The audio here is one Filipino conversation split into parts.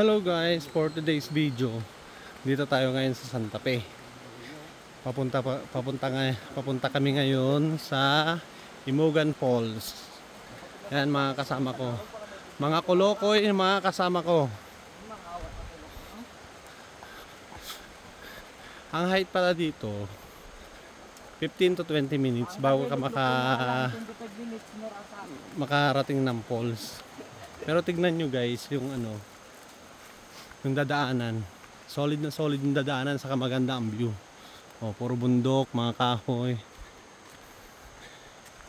Hello guys, for today's video, dito tayo ngayon sa Santa Fe. Papunta kami ngayon sa Imogan Falls. Yan mga kasama ko. Mga kolokoy, mga kasama ko. Ang height pala dito 15 to 20 minutes bago ka makarating ng falls. Pero tignan nyo guys yung yung dadaanan. Solid na solid yung dadaanan, saka maganda ang view. O, puro bundok, mga kahoy.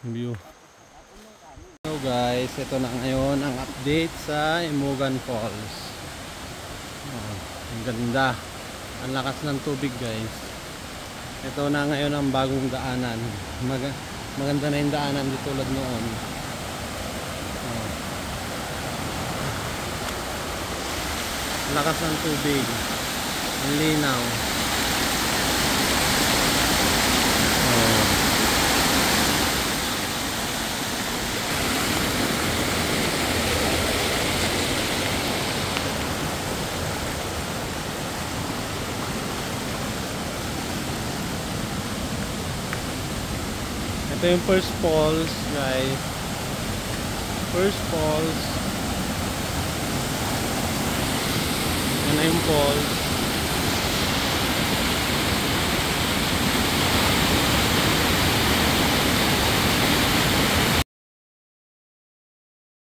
View. So guys, ito na ngayon ang update sa Imogan Falls. Ang ganda. Ang lakas ng tubig guys. Ito na ngayon ang bagong daanan. Maganda na yung daanan di tulad noon. Lakas ng tubig, ang linaw. Ito yung first falls guys. First falls. Yan na yung falls.